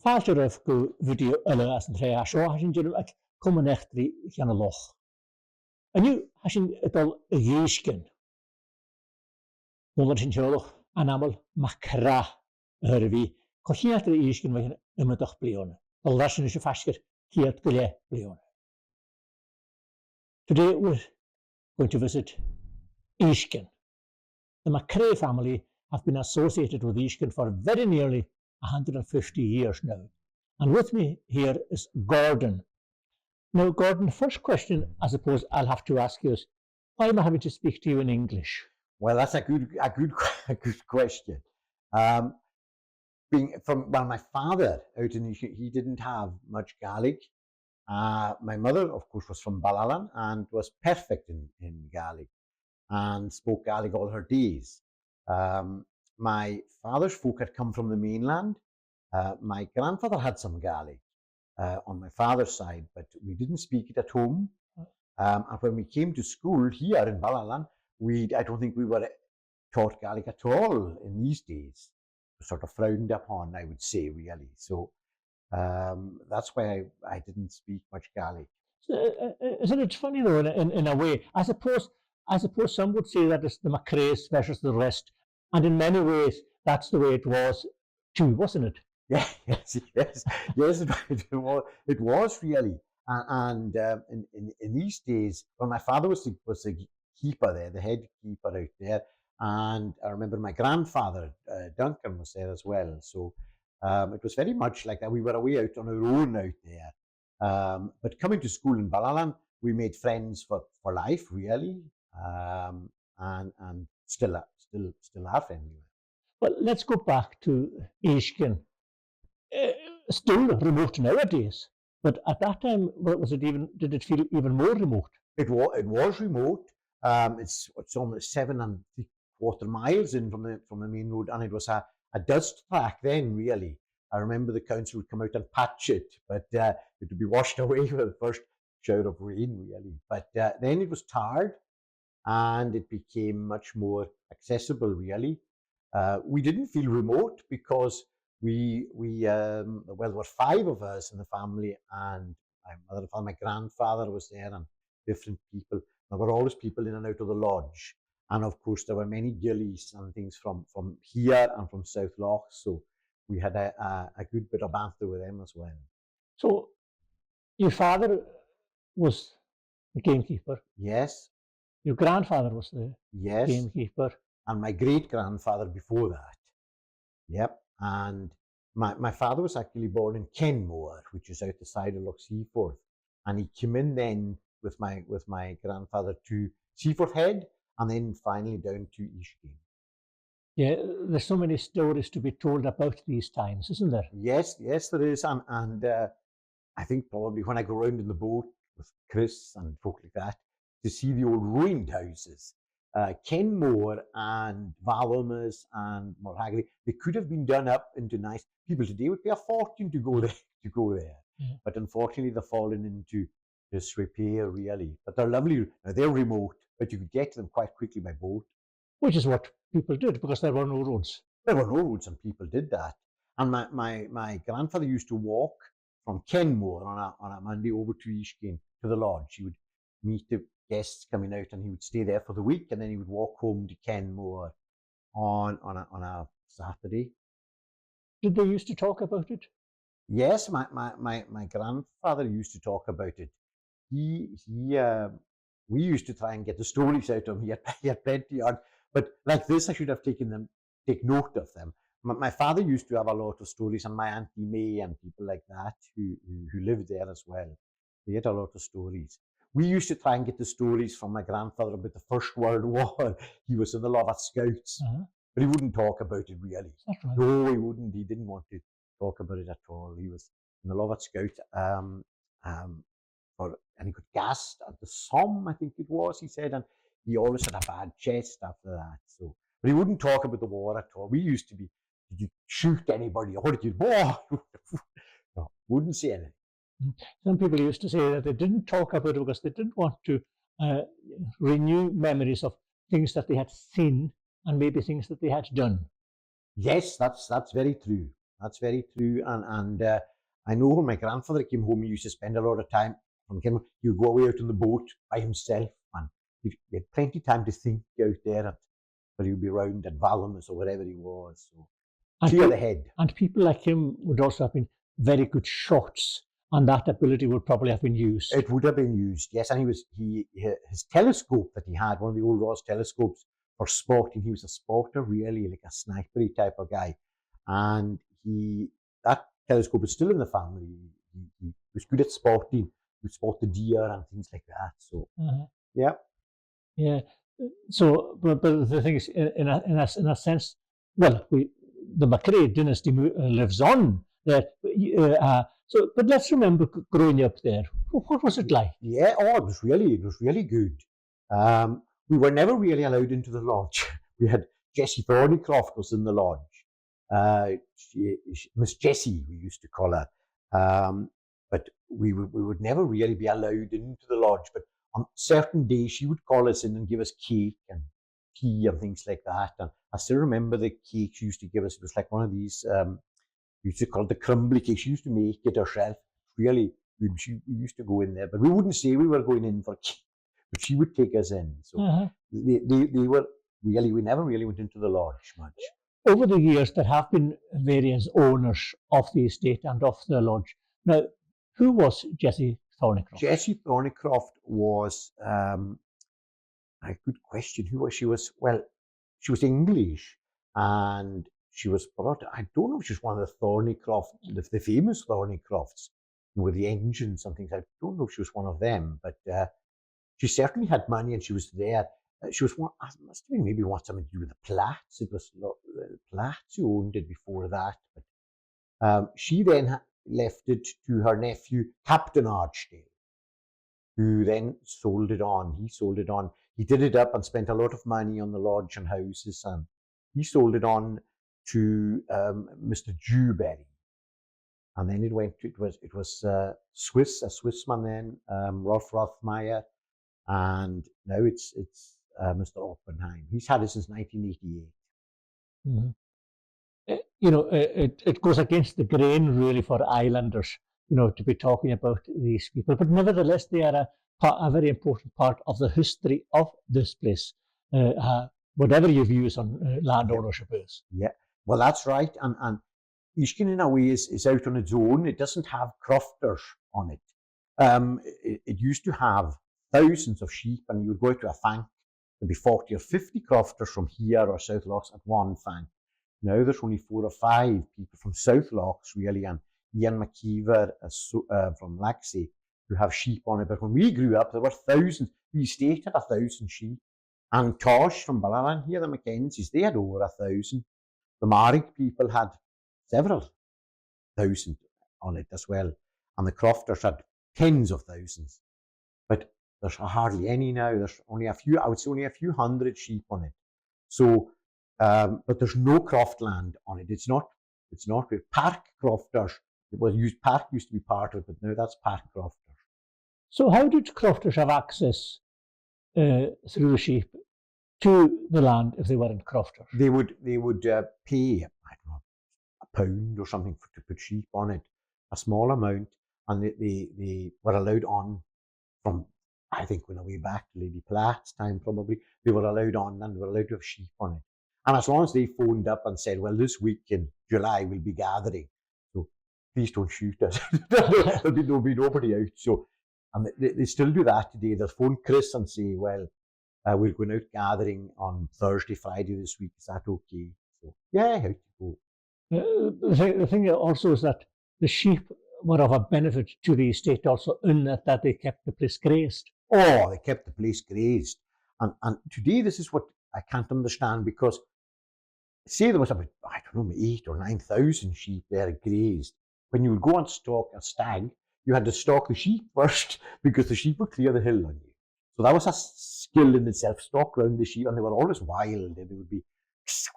Fáilte raibh go bhideo eile as an tréith seo hasin dúnm ag cumnechtrí cheanna loch. Aniu hasin dul a Eishkin. Mòran sin teolach an amal Macrae a bhí cochéat a Eishkin bhain imitach bliona. Well, that's an issue faster here to the Leon. Today we're going to visit Eishkin. The Macrae family have been associated with Eishkin for very nearly 150 years now. And with me here is Gordon. Now, Gordon, the first question I suppose I'll have to ask you is, why am I having to speak to you in English? Well, that's a good question. Being from my father out in Eishkin, he didn't have much Gaelic. My mother, of course, was from Balalan and was perfect in Gaelic and spoke Gaelic all her days. My father's folk had come from the mainland. My grandfather had some Gaelic on my father's side, but we didn't speak it at home. And when we came to school here in Balalan, I don't think we were taught Gaelic at all in these days. Sort of frowned upon, I would say, really. So that's why I didn't speak much Gaelic. Isn't it funny though, in a way? I suppose some would say that it's the Macraes versus the rest, and in many ways that's the way it was too, wasn't it? Yeah, yes, it was really. And in these days, well, my father was the keeper there, the head keeper out there. And I remember my grandfather, Duncan, was there as well. So it was very much like that. We were away out on our own out there. But coming to school in Balalan, we made friends for life, really. And still are friends. Well, let's go back to Eishkin. Still remote nowadays. But at that time, did it feel even more remote? It was remote. It's almost 7.75 miles in from the main road, and it was a dust track then, really. I remember the council would come out and patch it, but it would be washed away with the first shower of rain, really. But then it was tarred, and it became much more accessible, really. We didn't feel remote because there were 5 of us in the family, and my mother and father, my grandfather was there, and different people. There were always people in and out of the lodge. And of course, there were many gillies and things from here and from South Loch. So we had a good bit of banter with them as well. So your father was the gamekeeper? Yes. Your grandfather was the gamekeeper? And my great-grandfather before that. Yep. And my father was actually born in Kenmore, which is out the side of Loch Seaforth. And he came in then with my grandfather to Seaforth Head, and then finally down to Ishkin. Yeah, there's so many stories to be told about these times, isn't there? Yes, there is, and I think probably when I go around in the boat with Chris and folk like that, to see the old ruined houses, Kenmore and Valormas and Mòran, they could have been done up into nice. People today would pay a fortune to go there, yeah. But unfortunately they're falling into disrepair, really. But they're lovely. Now, they're remote, but you could get to them quite quickly by boat. Which is what people did, because there were no roads. There were no roads, and people did that. And my grandfather used to walk from Kenmore on a Monday over to Eishkin, to the lodge. He would meet the guests coming out, and he would stay there for the week, and then he would walk home to Kenmore on a Saturday. Did they used to talk about it? Yes, my grandfather used to talk about it. We used to try and get the stories out of him. He had plenty on, but like this, I should have take note of them. My father used to have a lot of stories, and my Auntie May and people like that who lived there as well. They had a lot of stories. We used to try and get the stories from my grandfather about the First World War. He was in the Lovat Scouts, but he wouldn't talk about it really. That's right. No, he wouldn't. He didn't want to talk about it at all. He was in the Lovat Scouts. And he could gas at the Somme, I think it was, he said, and he always had a bad chest after that. So, but he wouldn't talk about the war at all. We used to be, did you shoot anybody, or did you, no, wouldn't say anything. Some people used to say that they didn't talk about it because they didn't want to renew memories of things that they had seen and maybe things that they had done. Yes, that's very true. That's very true. And I know when my grandfather came home, he used to spend a lot of time from him. He would go away out on the boat by himself, and he had plenty of time to think out there. But he would be round at Valamis or wherever he was. So clear the head. And people like him would also have been very good shots, and that ability would probably have been used. It would have been used, yes. And his telescope that he had, one of the old Ross telescopes for spotting, he was a spotter, really, like a snipery type of guy. And that telescope is still in the family. He was good at spotting. He would spot the deer and things like that. So, yeah. Yeah. So, but the thing is, in a sense, well, the Macrae dynasty lives on there. But let's remember growing up there. What was it like? Yeah, it was really good. We were never really allowed into the lodge. We had Jessie Thornycroft was in the lodge. Miss Jessie, we used to call her. But we would never really be allowed into the lodge. But on certain days, she would call us in and give us cake and tea and things like that. And I still remember the cake she used to give us. It was like one of these, we used to call it the crumbly cake. She used to make it herself. Really, we used to go in there. But we wouldn't say we were going in for cake, but she would take us in. So they were really, we never really went into the lodge much. Over the years, there have been various owners of the estate and of the lodge. Now, who was Jessie Thornycroft? Jessie Thornycroft was a good question. Who was she? She was English, and she was brought. I don't know if she was one of the Thornycroft, the famous Thornycrofts, with the engines and things. I don't know if she was one of them, but she certainly had money, and she was there. She was one. Must have been maybe something to do with the Platts. It was the Platts who owned it before that, but she then left it to her nephew, Captain Archdale, who then sold it on. He sold it on. He did it up and spent a lot of money on the lodge and houses, and he sold it on to Mr. Dewberry. And then it was a Swissman then, Rolf Rothmeyer, and now it's Mr. Oppenheim. He's had it since 1988. Mm-hmm. It goes against the grain really for islanders, to be talking about these people. But nevertheless, they are a very important part of the history of this place, whatever your views on land ownership is. Yeah, well, that's right. And Eishkin, in a way, is out on its own. It doesn't have crofters on it. It used to have thousands of sheep, and you would go out to a fank. There'd be 40 or 50 crofters from here or South Lochs at one fank. Now there's only 4 or 5 people from South Lochs, really, and Ian McKeever from Laxey, who have sheep on it. But when we grew up, there were thousands. The estate had 1,000 sheep. And Tosh from Ballaran here, the Mackenzies, they had over 1,000. The Marrick people had several thousand on it as well. And the crofters had tens of thousands. But there's hardly any now. There's only a few, I would say only a few hundred sheep on it. So, but there's no croft land on it. It's not park crofters. Park used to be part of it, but now that's park crofters. So how did crofters have access through the sheep to the land if they weren't crofters? They would pay, I don't know, £1 or something to put sheep on it, a small amount, and they were allowed on from, I think, when I way back to Lady Platt's time probably, they were allowed on and they were allowed to have sheep on it. And as long as they phoned up and said, well, this week in July we'll be gathering, so please don't shoot us. There'll be nobody out. So, and they still do that today. They'll phone Chris and say, well, we're going out gathering on Thursday, Friday this week. Is that okay? So, yeah, how to go. The thing also is that the sheep were of a benefit to the estate also in that they kept the place grazed. Oh, they kept the place grazed. And today this is what I can't understand, because say there was about, I don't know, 8,000 or 9,000 sheep there grazed. When you would go and stalk a stag, you had to stalk the sheep first because the sheep would clear the hill on you. So that was a skill in itself, stalk round the sheep, and they were always wild. They would be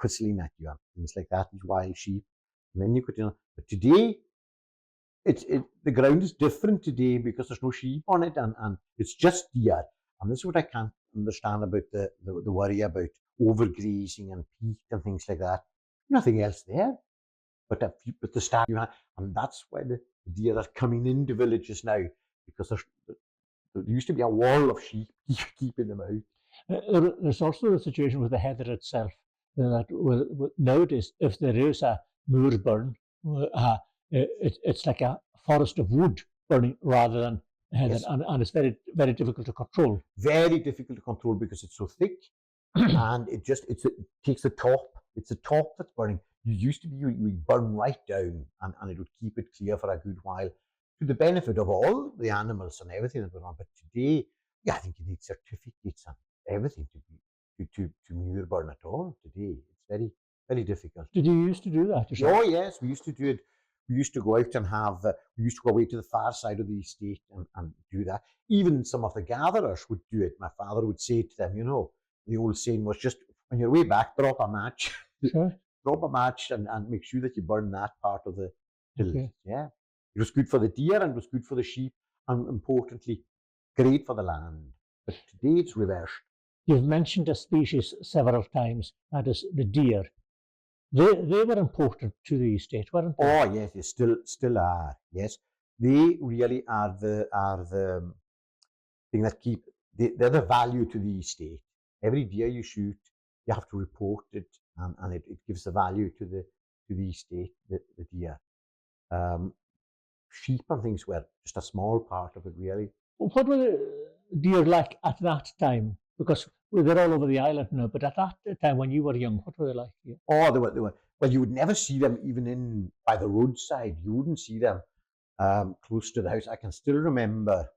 whistling at you and things like that, these wild sheep. And then you could, but today, the ground is different today because there's no sheep on it, and it's just deer. And this is what I can't understand about the worry about overgrazing and peat and things like that. Nothing else there. but the start you had, and that's why the deer are coming into villages now, because there used to be a wall of sheep keeping them out. There's also the situation with the heather itself, that nowadays, if there is a moor burn, it's like a forest of wood burning rather than heather, Yes. and it's very, very difficult to control. Very difficult to control because it's so thick, and it takes the top. It's the top that's burning. You used to be you burn right down, and it would keep it clear for a good while, to the benefit of all the animals and everything that went on. But today, I think you need certificates and everything to manure burn at all. Today, it's very, very difficult. Did you used to do that yourself? Oh yes, we used to do it. We used to go out and we used to go away to the far side of the estate and do that. Even some of the gatherers would do it. My father would say to them, the old saying was, just on your way back, drop a match. Sure. Drop a match and make sure that you burn that part of the hill. Okay. Yeah. It was good for the deer and it was good for the sheep, and importantly, great for the land. But today it's reversed. You've mentioned a species several times, that is the deer. They were important to the estate, weren't they? Oh yes, they still are. Yes, they really are the thing that they're the value to the estate. Every deer you shoot, you have to report it, and it gives the value to the estate, the deer. Sheep and things were just a small part of it, really. What were the deer like at that time? Because they're all over the island now, but at that time when you were young, what were they like here? Oh, they were. Well, you would never see them even by the roadside. You wouldn't see them close to the house. I can still remember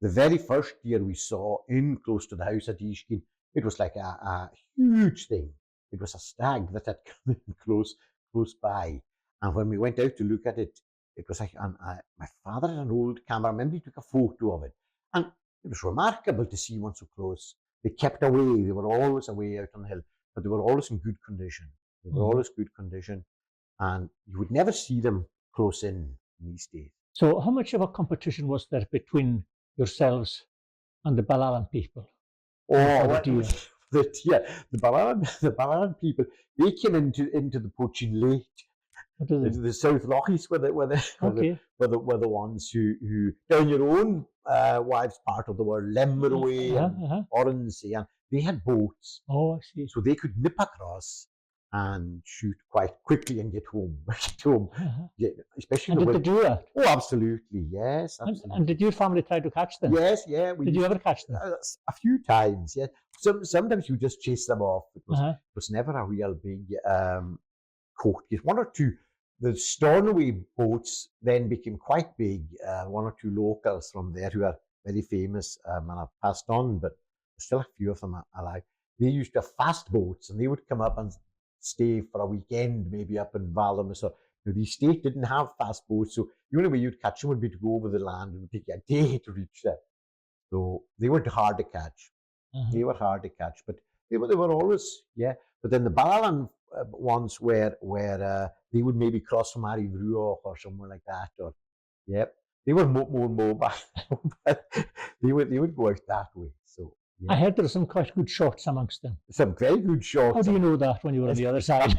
the very first deer we saw in close to the house at Eishkin. It was like a huge thing. It was a stag that had come in close by. And when we went out to look at it, it was like, my father had an old camera. I remember he took a photo of it. And it was remarkable to see one so close. They kept away. They were always away out on the hill, but they were always in good condition. They were always good condition. And you would never see them close in these days. So how much of a competition was there between yourselves and the Ballaran people? Oh, the Ballaran people, they came into the poaching late. The South Lochies were the ones who down your own wives' part of the world, Lemmerway and Mòran, and they had boats. Oh, I see. So they could nip across and shoot quite quickly and get home. Yeah, especially. And did they do that? Oh, absolutely, yes. Absolutely. And did your family try to catch them? Yes, yeah. Did you ever catch them? A few times, yes. Sometimes you just chase them off. It was never a real big court case. One or two. The Stornoway boats then became quite big. One or two locals from there who are very famous and have passed on, but there's still a few of them alive. They used to have fast boats, and they would come up and stay for a weekend, maybe up in Valamis. So the estate didn't have fast boats, so the only way you'd catch them would be to go over the land, and it would take you a day to reach them. So they were hard to catch. They were hard to catch, but they were always, yeah. But then the Ballaran ones where they would maybe cross from Arrivruach or somewhere like that, or they were more mobile. they would go out that way. So I heard there were some quite good shots amongst them. Some very good shots. How do you know that when you were on the other side?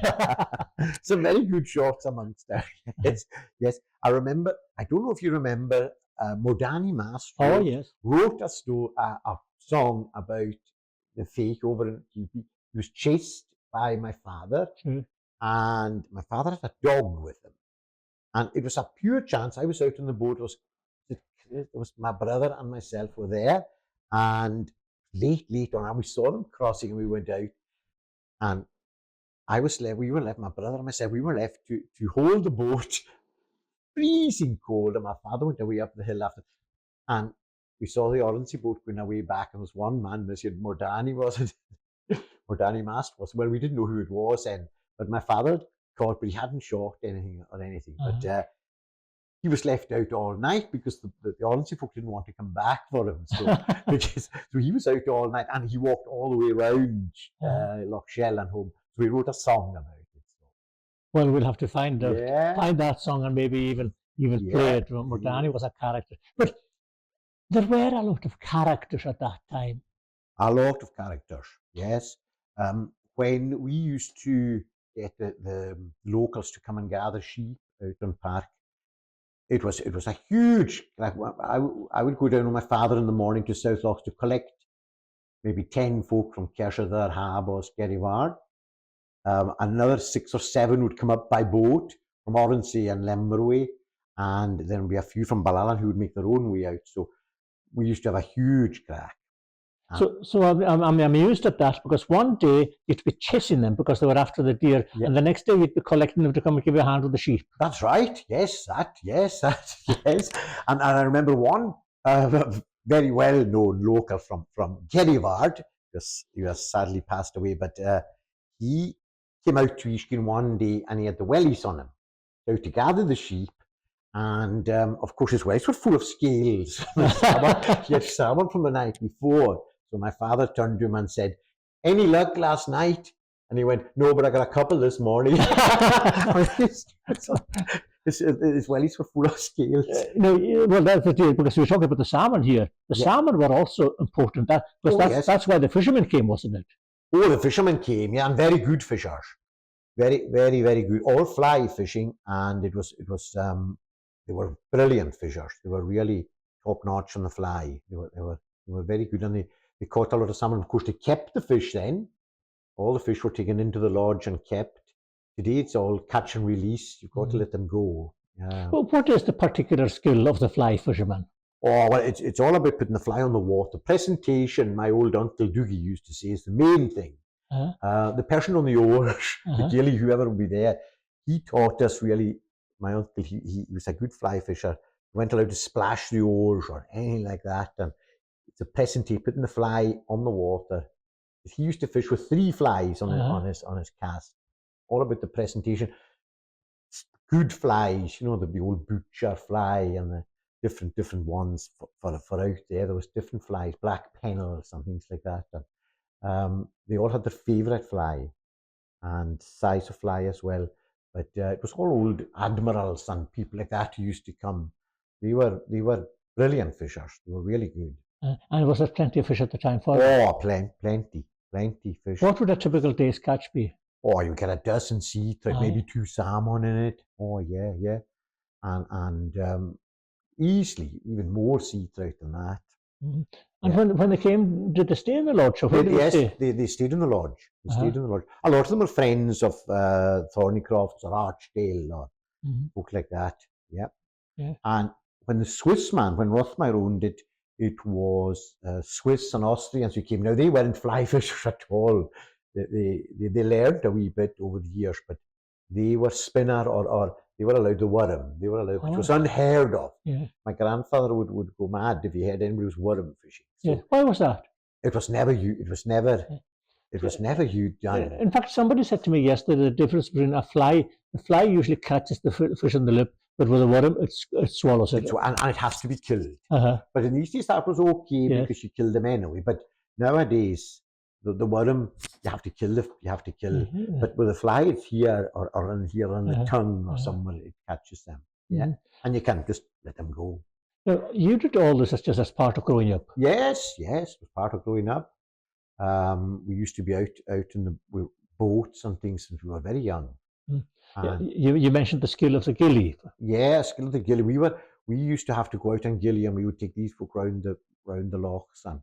Some very good shots amongst them. Yes. I remember. I don't know if you remember. Modani Master. Oh yes. Wrote a song about the fake over in QP. He was chased by my father, and my father had a dog with him, and it was a pure chance. I was out on the boat. It was my brother and myself were there, and late on, and we saw them crossing, and we went out, and I was left. We were left. My brother and myself. We were left to hold the boat, freezing cold, and my father went away up the hill after, and we saw the Oronsy boat going away back, and there was one man missing. Mordani wasn't. Mordani Mast was. Well, we didn't know who it was, but my father caught, but he hadn't shot anything. But he was left out all night because the Oronsy folk didn't want to come back for him. So so he was out all night, and he walked all the way around Loch Shell and home. So he wrote a song about it. So. Well, we'll have to find that song and maybe even play it. Mordani was a character, but there were a lot of characters at that time. A lot of characters, yes. When we used to get the locals to come and gather sheep out on park. It was a huge, like, I would go down with my father in the morning to South Loch to collect maybe 10 folk from Kershadar, Habos, Gerivard. Another 6 or 7 would come up by boat from innse and Lemmerway, and then be a few from Ballalan who would make their own way out. So we used to have a huge crack. So I'm amused at that, because one day you'd be chasing them because they were after the deer, and the next day you'd be collecting them to come and give you a hand with the sheep. That's right. Yes. And I remember one very well known local from Gerivard, because he was sadly passed away, but he came out to Eishkin one day and he had the wellies on him, out to gather the sheep. And of course his wellies were full of scales. He had salmon from the night before. So my father turned to him and said, "Any luck last night?" And he went, "No, but I got a couple this morning." His wellies were full of scales. Well, that's the deal, because we were talking about the salmon here. The salmon were also important, because that's why the fishermen came, wasn't it? Oh, the fishermen came, and very good fishers. Very, very, very good. All fly fishing, and it was they were brilliant fishers. They were really top notch on the fly. They were very good, and they caught a lot of salmon. Of course, they kept the fish then. All the fish were taken into the lodge and kept. Today, it's all catch and release. You've got to let them go. Yeah. Well, what is the particular skill of the fly fisherman? Oh, well, it's all about putting the fly on the water. Presentation, my old uncle Deagh used to say, is the main thing. The person on the oars, the gilly, whoever will be there, he taught us really. My uncle, he was a good fly fisher. He weren't allowed to splash the oars or anything like that. And it's a presentation, putting the fly on the water. He used to fish with 3 flies on his cast. All about the presentation. Good flies, the old butcher fly and the different ones for out there. There was different flies, black pennels and things like that. And they all had their favourite fly and size of fly as well. But it was all old admirals and people like that who used to come. They were brilliant fishers. They were really good. And was there plenty of fish at the time for Oh, plenty fish. What would a typical day's catch be? Oh, you get a dozen sea trout, maybe 2 salmon in it. Oh, yeah. And easily even more sea trout than that. Mm-hmm. And when they came, did they stay in the lodge? Or Yes, they stayed in the lodge. Stayed in the lodge. A lot of them were friends of Thornycroft's or Archdale or folk like that. Yeah. And when the Swiss man, when Rothmeier owned it, it was Swiss and Austrians who came. Now, they weren't fly fishers at all. They learned a wee bit over the years, but they were spinner or they were allowed the worm. They were allowed, which was unheard of. Yeah. My grandfather would go mad if he had anybody who was worm fishing. So why was that? It was never used. In fact, somebody said to me yesterday the difference between a fly. The fly usually catches the fish on the lip, but with a worm, it swallows it. And it has to be killed. But in these days, that was okay because you killed them anyway. But nowadays, the worm, you have to kill. But with a fly, it's here or on the tongue or somewhere, it catches them. Yeah, and you can't just let them go. Now, you did all this just as part of growing up. Yes, it was part of growing up. We used to be out in the boats and things since we were very young. You mentioned the skill of the gilly. Yeah, skill of the gilly. We used to have to go out on gilly, and we would take these folk round the lochs, and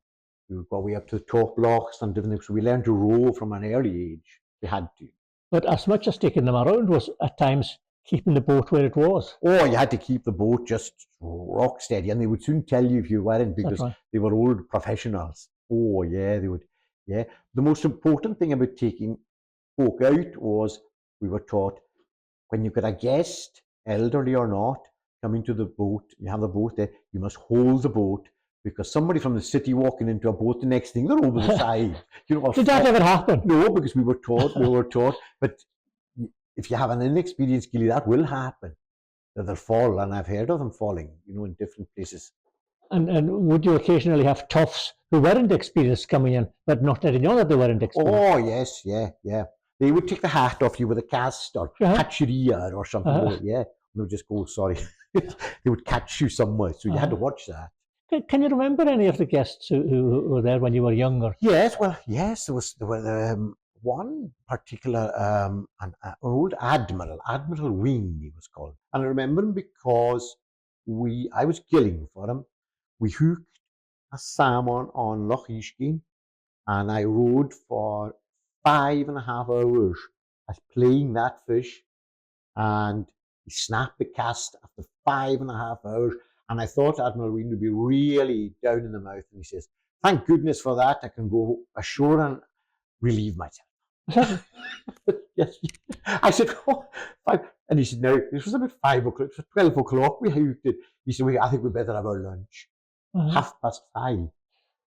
we would go way up to the top lochs and different things. So we learned to row from an early age. We had to. But as much as taking them around was at times keeping the boat where it was. Oh, you had to keep the boat just rock steady, and they would soon tell you if you weren't because they were old professionals. Oh, yeah, they would. Yeah. The most important thing about taking folk out was we were taught when you got a guest, elderly or not, coming to the boat, you have the boat there, you must hold the boat because somebody from the city walking into a boat, the next thing they're over the side. Did that ever happen? No, because we were taught. But if you have an inexperienced gilly, that will happen. That they'll fall, and I've heard of them falling, in different places. And would you occasionally have toughs who weren't experienced coming in, but not letting you know that they weren't experienced? Oh, yes, yeah. They would take the hat off you with a cast or catch your ear or something. Yeah, they would just go, sorry. They would catch you somewhere, so you had to watch that. Can you remember any of the guests who were there when you were younger? Yes, there were one particular, an old admiral, Admiral Wing he was called. And I remember him because I was gilling for him. We hooked a salmon on Loch Eishkin, and I rowed for 5.5 hours at playing that fish, and he snapped the cast after 5.5 hours, and I thought Admiral Wing would be really down in the mouth, and he says, "Thank goodness for that, I can go ashore and relieve myself." Yes. I said, "Oh, fine." And he said, "No, this was about 5 o'clock, it was 12 o'clock we hooked it." He said, "I think we better have our lunch." 5:30.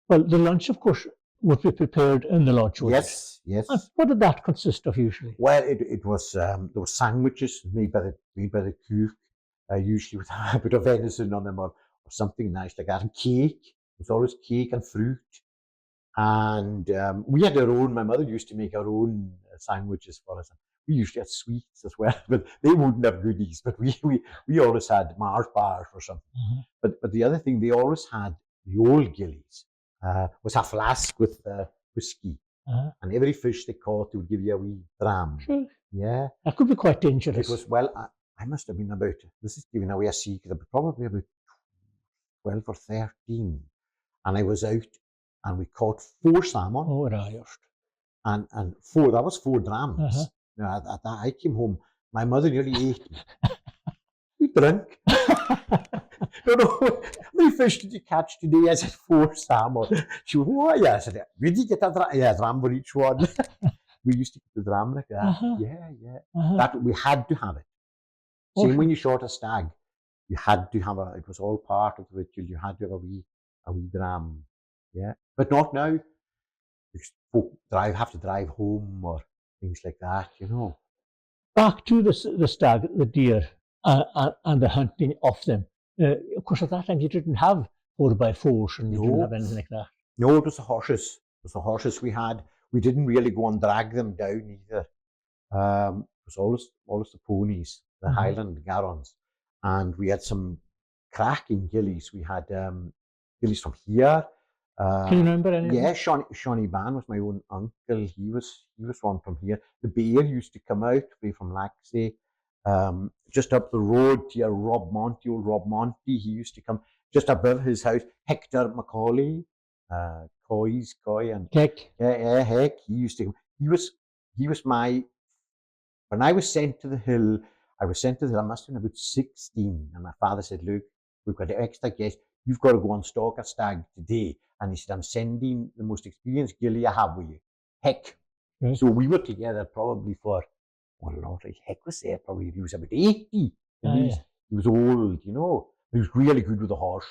Well, the lunch, of course, would be prepared in the lodge, would it? Yes, yes. And what did that consist of usually? Well, it was, there were sandwiches made by the cook, usually with a bit of venison on them or something nice like that. And cake, it was always cake and fruit. And we had our own, my mother used to make our own sandwiches for us. We usually had sweets as well, but they wouldn't have goodies. But we always had Mars bars or something. But the other thing, they always had, the old gillies, was a flask with whiskey. And every fish they caught, they would give you a wee dram. Sure. Yeah. That could be quite dangerous. It was, well, I must have been about, this is giving away a secret, but probably about 12 or 13. And I was out and we caught 4 salmon. Oh, right. And that was 4 drams. Now, at that, I came home, my mother nearly ate me. You drunk? No, how many fish did you catch today? I said, 4 salmon. She went, "Oh, yeah." I said, "Did you get a dram?" "Yeah, a dram for each one." We used to get the dram like that. Yeah. That, we had to have it. Same when you shot a stag, you had to have it was all part of the ritual. You had to have a wee dram. Yeah. But not now. Folk have to drive home or things like that, you know. Back to the stag, the deer, and the hunting of them. Of course, at that time you didn't have 4x4s and you didn't have anything like that. No, it was the horses. It was the horses we had. We didn't really go and drag them down either. It was always the ponies, the Highland Garons. And we had some cracking gillies. We had gillies from here. Can you remember any? Yeah, Shawnee Ban was my own uncle. He was one from here. The bear used to come out from Laxey. Just up the road to old Rob Monty, he used to come just above his house. Hector Macaulay, Coy and Heck. Yeah, Heck. He used to come. He was my, when I was sent to the hill, I must have been about 16, and my father said, "Look, we've got an extra guest. You've got to go and stalk a stag today." And he said, "I'm sending the most experienced gilly I have with you, Heck." So we were together probably for, Heck was there probably, he was about 80. And he was old, you know. He was really good with the horse.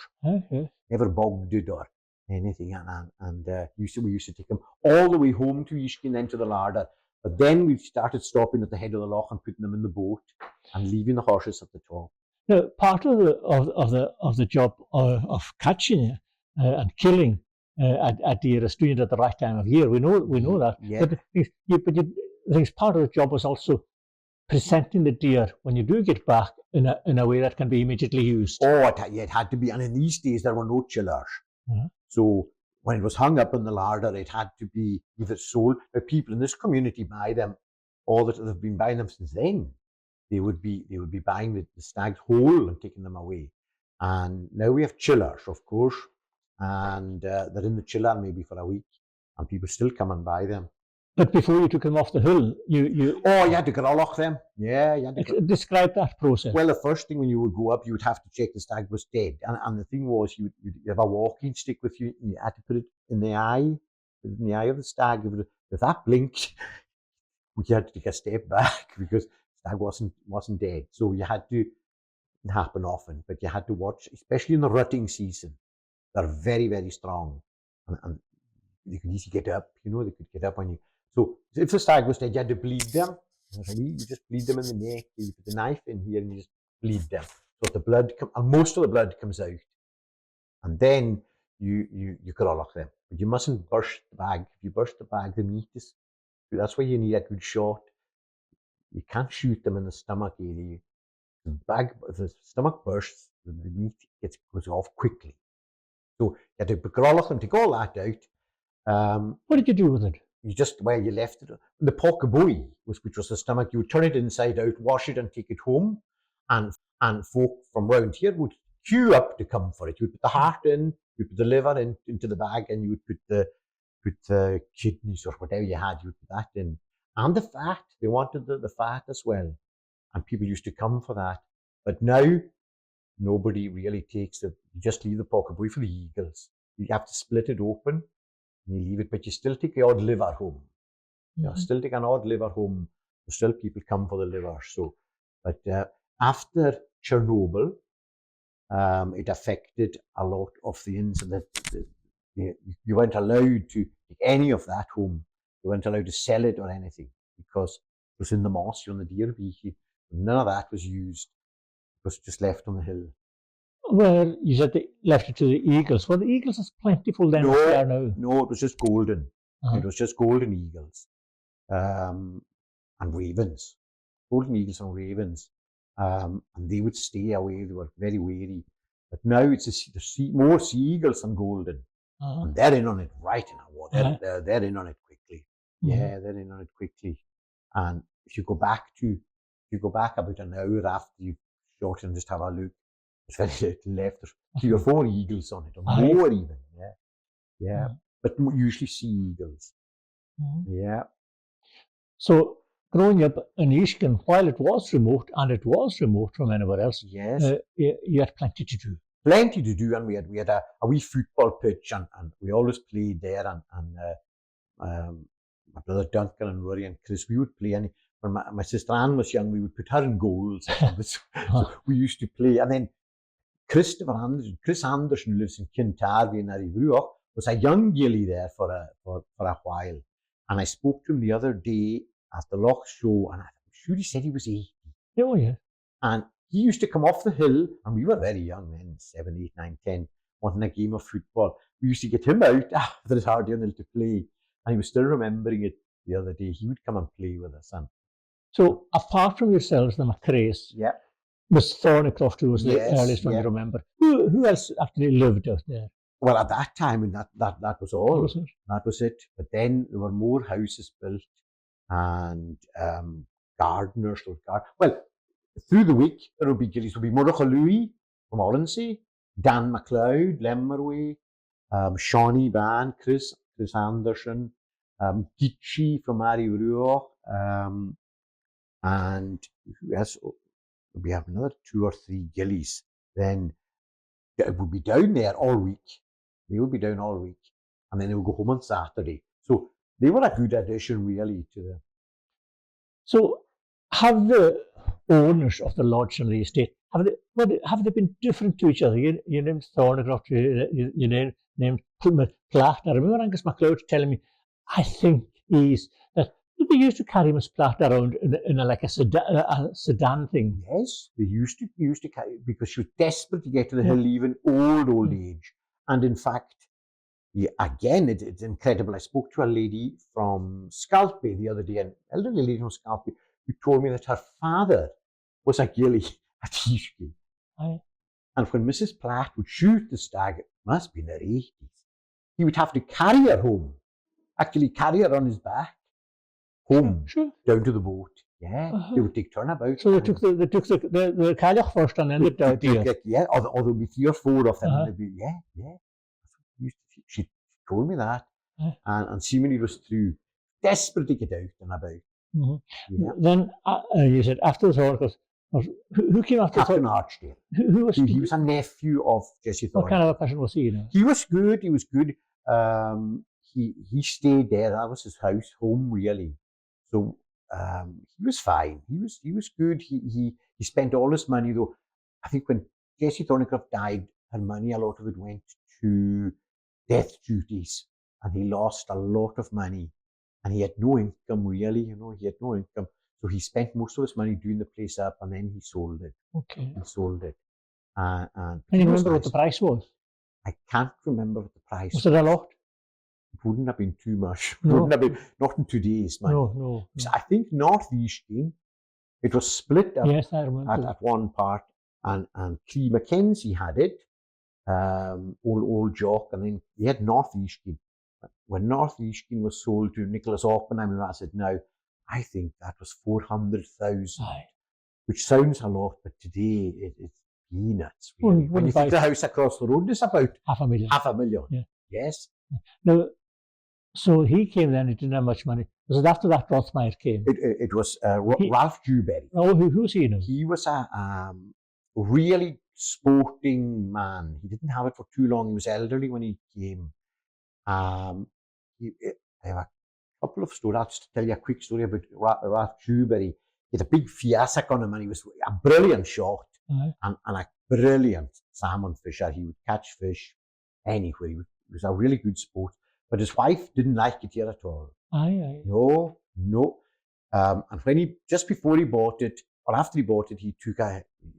Never bogged it or anything. And we used to take him all the way home to Eishkin, then to the larder. But then we started stopping at the head of the loch and putting them in the boat and leaving the horses at the top. Now, part of the job of catching and killing a deer is doing it at the right time of year. We know that. Yeah. But part of the job was also presenting the deer when you do get back in a way that can be immediately used. Oh, it had to be. And in these days, there were no chillers. So when it was hung up in the larder, it had to be either sold. But people in this community buy them, all that have been buying them since then. They would be buying the stags whole and taking them away. And now we have chillers, of course, and they're in the chiller maybe for a week, and people still come and buy them. But before you took them off the hill, you had to còrlach them. Yeah, you had to describe that process. Well, the first thing when you would go up, you would have to check the stag was dead, and the thing was you have a walking stick with you, and you had to put it in the eye of the stag. If that blinked, we had to take a step back because the stag wasn't dead. So you had to, it happen often, but you had to watch, especially in the rutting season. They're very, very strong, and they could easily get up. You know, they could get up on you. So if the stag was dead, you had to bleed them. You just bleed them in the neck. You put the knife in here and you just bleed them. So the blood, and most of the blood comes out. And then you còrlach them. But you mustn't burst the bag. If you burst the bag, the meat is, that's why you need a good shot. You can't shoot them in the stomach area. If the stomach bursts, the meat goes off quickly. So you had to còrlach them, take all that out. What did you do with it? you left it. The pockabui, which was the stomach, you would turn it inside out, wash it and take it home. And folk from round here would queue up to come for it. You would put the heart in, you put the liver into the bag, and you would put the kidneys or whatever you had, you would put that in. And the fat, they wanted the fat as well. And people used to come for that. But now, nobody really takes you just leave the pockabui for the eagles. You have to split it open, and you leave it, but you still take the odd liver home. You still take an odd liver home. Still people come for the liver. So, but after Chernobyl, it affected a lot of the incident. You weren't allowed to take any of that home. You weren't allowed to sell it or anything because it was in the moss, on the dealbh. None of that was used. It was just left on the hill. Well, you said they left it to the eagles. Well, the eagles is plentiful then as they are now. No, it was just golden. It was just golden eagles and ravens. Golden eagles and ravens. And they would stay away. They were very wary. But now there's more sea eagles than golden. And they're in on it right now. They're in on it quickly. Yeah, they're in on it quickly. And if you go back about an hour after you've shot and just have a look, there's very little left. There's 3 or 4 eagles on it, or more even. Yeah. But usually sea eagles. Yeah. So growing up in Eishkin, while it was remote, and it was remote from anywhere else, yes, you had plenty to do. Plenty to do, and we had a wee football pitch, and we always played there. And my brother Duncan and Rory and Chris, we would play. And when my sister Anne was young, we would put her in goals. So we used to play. And then Chris Anderson lives in Kintarvie in Arivrúach, was a young gilly there for a while. And I spoke to him the other day at the Loch show, and I'm sure he said he was 80. Oh, yeah. And he used to come off the hill, and we were very young then, 7, 8, 9, 10, wanting a game of football. We used to get him out after his hard to play, and he was still remembering it the other day. He would come and play with us. And so, apart from yourselves, the Macraes, Miss Thornycroft, who was the earliest one you remember. Who else actually lived out there? Well, at that time, and that was all. Was it? That was it. But then there were more houses built, and gardeners. Well, through the week, there would be gillies. There would be Mòran Louis from Innse, Dan MacLeod, Lemmerway, Shawnee Van, Chris Anderson, Gitchi from Arivrúach, and who else? We have another 2 or 3 gillies. Then it would be down there all week. They would be down all week, and then they would go home on Saturday. So they were a good addition, really, to the. So, have the owners of the lodge and the estate have they been different to each other? You named Thornycroft, you named Platt. I remember Angus MacLeod telling me, I think that they used to carry Miss Platt around in like a sedan thing. Yes, they used to carry, because she was desperate to get to the hill, even old age. And in fact, again, it's incredible. I spoke to a lady from Scalpay the other day, an elderly lady from Scalpay, who told me that her father was a gilly at Eishkin. And when Mrs. Platt would shoot the stag, it must be in her 80s, he would have to carry her home, actually carry her on his back, home, down to the boat. Yeah, they would take turnabout. So they took the caoraich first, and then the dealbh. Yeah, or there would be 3 or 4 of them. She told me that, and seemingly was through, desperate to get out and about. Then you said after the Thornycroft, who came after Captain Archdale? Who was he was a nephew of Jesse Thornycroft. What kind of a person was he? He was good. He stayed there. That was his home really. So he was fine. He was good. He spent all his money, though. I think when Jessie Thornycroft died, her money, a lot of it went to death duties, and he lost a lot of money, and he had no income really. He had no income, so he spent most of his money doing the place up, and then he sold it. Okay. He sold it. And you remember what the price was? I can't remember what the price was. Was it a lot? It wouldn't have been too much. It No. wouldn't have been, not in today's money. No. I think North Eishkin, it was split up Yes, I remember. at one part, and Clee Mackenzie had it, old Jock, and then he had North Eishkin. when North Eishkin was sold to Nicholas Oppenheimer, I said, now, I think that was 400,000, which sounds a lot, but today it's peanuts. Really. When you think the house across the road is about $500,000. $500,000. Yeah. Yes. Now, so he came then, he didn't have much money. Was it after that Rothmeier came? It was Ralph Dewberry. Oh, who's he now? He was a really sporting man. He didn't have it for too long. He was elderly when he came. I have a couple of stories. I'll just tell you a quick story about Ralph Dewberry. He had a big fiasco on him, and he was a brilliant shot and a brilliant salmon fisher. He would catch fish anywhere. He was a really good sport. But his wife didn't like it here at all. No. And when just before he bought it, or after he bought it, he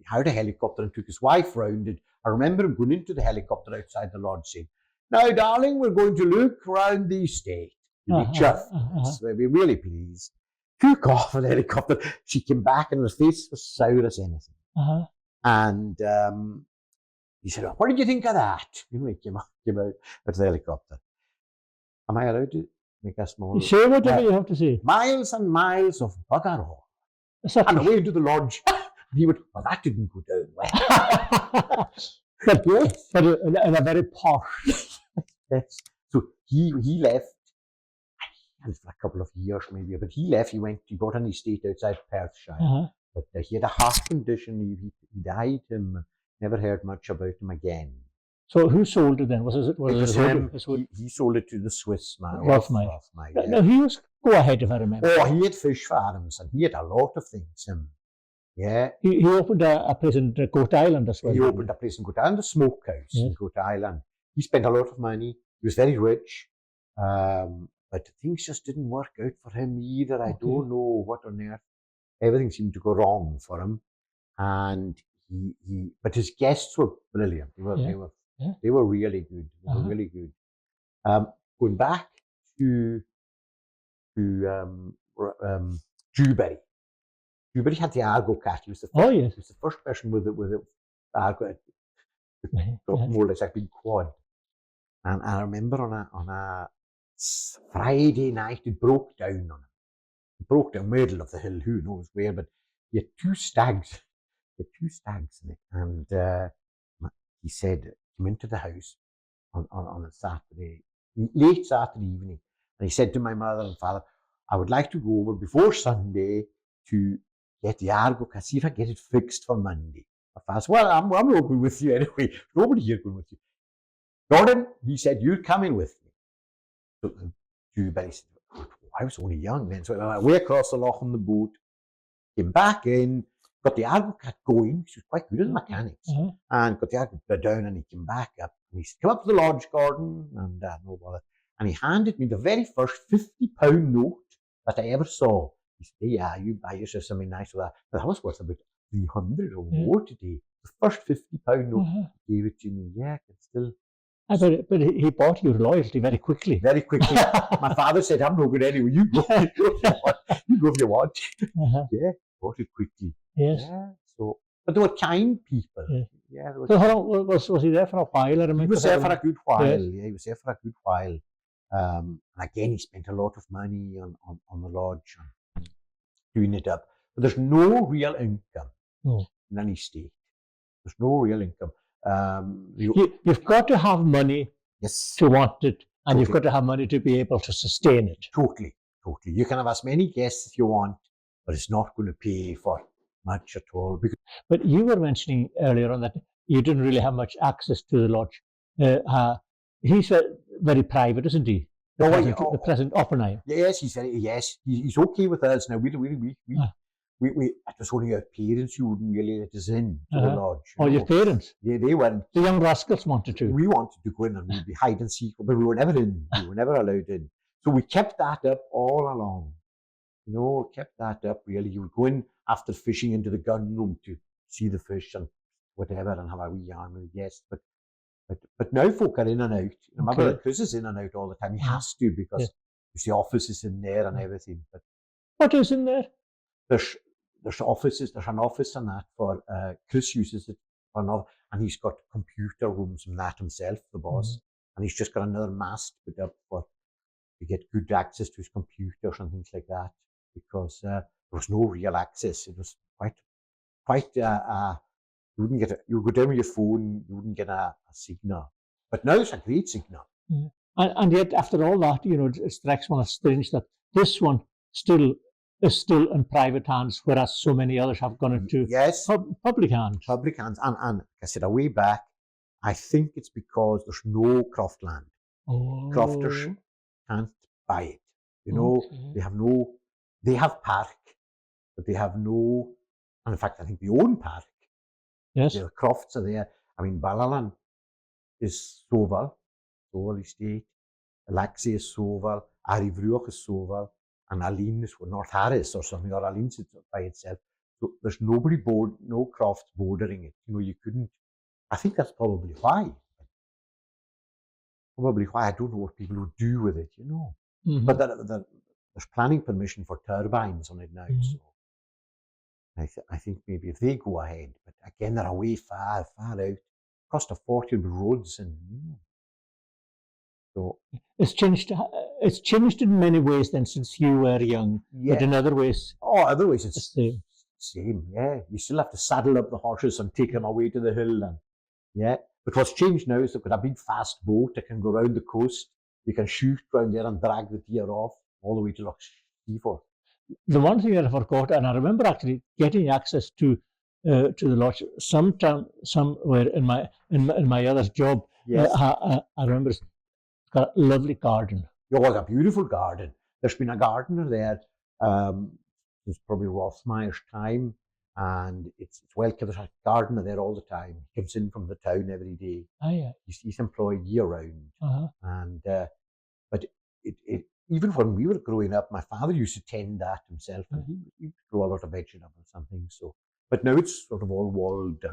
hired a helicopter and took his wife round it. I remember him going into the helicopter outside the lodge saying, now, darling, we're going to look around the estate. You'll be chuffed. We'll be really pleased. Took off in the helicopter. She came back and her face was sour as anything. And he said, what did you think of that? You know, he came out of the helicopter. Am I allowed to make a small... Say whatever you have to say. Miles and miles of bugger all. And away into the lodge. And he would, well, that didn't go down well. but in a very posh... Yes. So he left, and for a couple of years maybe, but he left, he bought an estate outside Perthshire. But he had a heart condition, he died, never heard much about him again. So who sold it then? Was it him? He sold it to the Swiss man. Rothmeier. No, he was go ahead if I remember. Oh, he had fish farms and he had a lot of things. Yeah. He opened a place in Goat Island as well. He opened a place in Goat Island, a smokehouse in Goat Island. He spent a lot of money. He was very rich. But things just didn't work out for him either. I don't know what on earth. Everything seemed to go wrong for him. And but his guests were brilliant. They were really good. They were really good. Going back to Dewberry. Dewberry had the Argo cat. He was the first, he was the first person with the Argo. More or less a big quad. And I remember on a Friday night, it broke down on him. It broke down middle of the hill, who knows where, but he had two stags. He had two stags in it. And he said, came into the house on a Saturday, late Saturday evening. And he said to my mother and father, I would like to go over before Sunday to get the Argo cat, see if I get it fixed for Monday. My father said, well, I'm not going with you anyway. Nobody here going with you. Gordon, he said, you're coming with me. So Dewberry said, I was only young then. So I went way across the loch on the boat, came back in, got the Argo cat going. She was quite good at the mechanics. And got the Argo cat down and he came back up. And he came up to the lodge, Gordon, and no bother. And he handed me the very first £50 note that I ever saw. He said, yeah, you buy yourself something nice with that. But that was worth about 300 or more today. The first £50 note, he gave it to me. Yeah, I can still... But he bought your loyalty very quickly. Very quickly. My father said, I'm no good anyway. You go. You go if you want. Yeah, bought it quickly. Yes. Yeah, so, but they were kind people. Yeah. So how long was he there for a while? I remember he was there for a good while. Yes. Yeah, he was there for a good while. And again, he spent a lot of money on the lodge and doing it up. But there's no real income in any state. There's no real income. You've got to have money to want it, and you've got to have money to be able to sustain it. Totally. You can have as many guests as you want, but it's not going to pay for much at all. But you were mentioning earlier on that you didn't really have much access to the lodge. He's very private, isn't he? The present Oppenheimer. Yes, he's okay with us now. It was only our parents who wouldn't really let us in to the lodge. Your parents? Yeah, they weren't. The young rascals wanted to. We wanted to go in and we'd be hide and seek, but we were never in. We were never allowed in. So we kept that up all along. Kept that up really. You would go in after fishing into the gun room to see the fish and whatever and have a wee yarn with the guests. But now folk are in and out. My brother Chris is in and out all the time. He has to because the office is in there and everything. But what is in there? There's offices. There's an office and that for Chris uses it for another, and he's got computer rooms and that himself, the boss, and he's just got another mast put up for to get good access to his computers and things like that, because there was no real access. It was quite you wouldn't get you go down with your phone, you wouldn't get a signal. But now it's a great signal. Yeah. And yet, after all that, it strikes one as strange that this one is still in private hands, whereas so many others have gone into public hands. Public hands. And like I said, a way back, I think it's because there's no croft land. Oh. Crofters can't buy it. Okay. They have park, but they have no, and in fact, I think they own park. Yes. The crofts are there. I mean, Ballalan is Soval estate, Laxey is Soval, Arivruach is Soval, and Aline is North Harris or something, or Aline sits by itself. So there's no crofts bordering it. You couldn't. I think that's probably why. I don't know what people would do with it, Mm-hmm. But there's planning permission for turbines on it now, so I think maybe if they go ahead, but again, they're away far out. Cost a fortune with roads and so it's changed. It's changed in many ways then since you were young. Yeah. But in other ways, it's the same. Yeah, you still have to saddle up the horses and take them away to the hill, and But what's changed now is they've got a big fast boat that can go around the coast. You can shoot round there and drag the deer off all the way to Loch Seaforth. The one thing that I forgot, and I remember actually getting access to the lodge somewhere in my other job. Yes. I remember it's got a lovely garden. A beautiful garden. There's been a gardener there since probably Rothmeyer's time, and it's well kept. There's a gardener there all the time. He comes in from the town every day. Oh, yeah. He's employed year round, and but it even when we were growing up, my father used to tend that himself, and he grow a lot of vegetables and things. So, but now it's sort of all walled.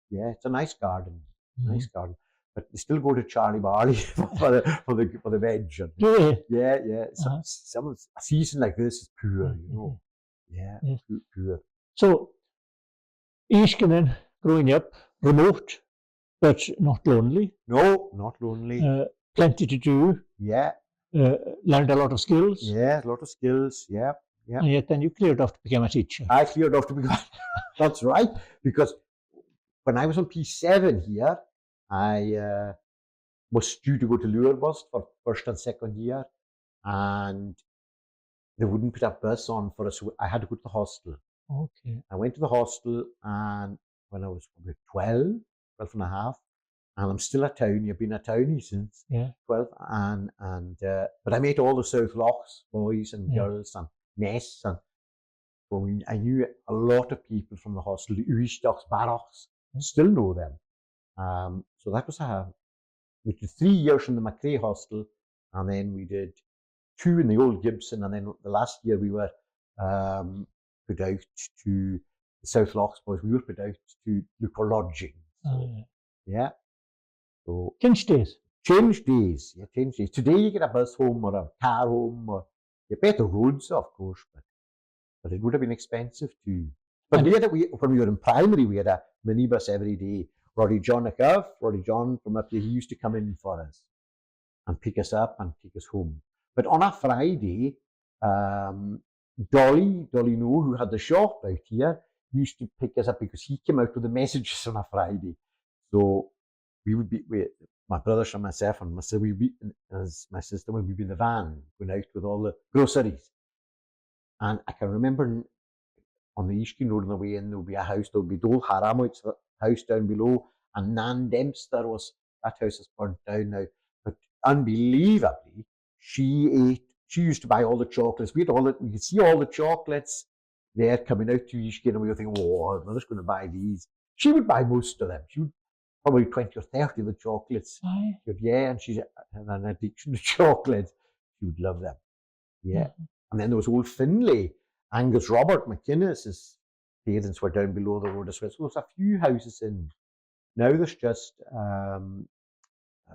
Yeah, it's a nice garden, nice garden. But they still go to Charlie Barley for the veg. Do they? Yeah. A season like this is poor, Yeah, yes. Poor. So, Eishkin then, growing up, remote, but not lonely. No, not lonely. Plenty to do. Yeah. Learned a lot of skills. Yeah, a lot of skills. Yeah. And yet then you cleared off to become a teacher. I cleared off to become. That's right, because when I was on P7 here, I was due to go to Lurbust for first and second year, and they wouldn't put a bus on for us. I had to go to the hostel. Okay. I went to the hostel, and when I was probably 12 and a half, and I'm still a townie. I've been a townie since 12, but I met all the South Lochs boys and girls and Ness, and so I knew a lot of people from the hostel, the Uishdochs, Barrochs, still know them. So that was we did 3 years in the Macrae hostel, and then we did 2 in the old Gibson, and then the last year we were put out to the South Lochs boys. We were put out to look for lodging. Yeah. So change days. Change days. Today you get a bus home or a car home, or you better roads, of course, but it would have been expensive too. But when we were in primary, we had a minibus every day. Roddy John from up here, he used to come in for us and pick us up and take us home. But on a Friday, Dolly No, who had the shop out here, used to pick us up because he came out with the messages on a Friday. So my brothers and myself and my sister, my sister, we'd be in the van going out with all the groceries. And I can remember on the Eishkin road on the way in, there would be a house, there would be Dole Haramoit's house down below, and Nan Dempster that house is burnt down now. But unbelievably, she used to buy all the chocolates. We could see all the chocolates there coming out to Eishkin, and we were thinking, oh, I'm just going to buy these. She would buy most of them. She would probably 20 or 30 of the chocolates. Aye. And she had an addiction to chocolates. She would love them. Yeah. And then there was old Finlay. Angus Robert McInnes, his parents were down below the road as well. So there was a few houses in. Now there's just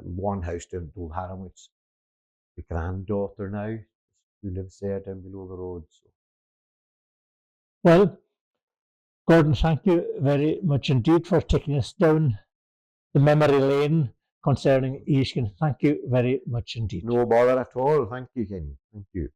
one house down Dole Haramwitz. The granddaughter now, who lives there down below the road. So. Well, Gordon, thank you very much indeed for taking us down the memory lane concerning Eishkin. Thank you very much indeed. No bother at all. Thank you, Kenny. Thank you.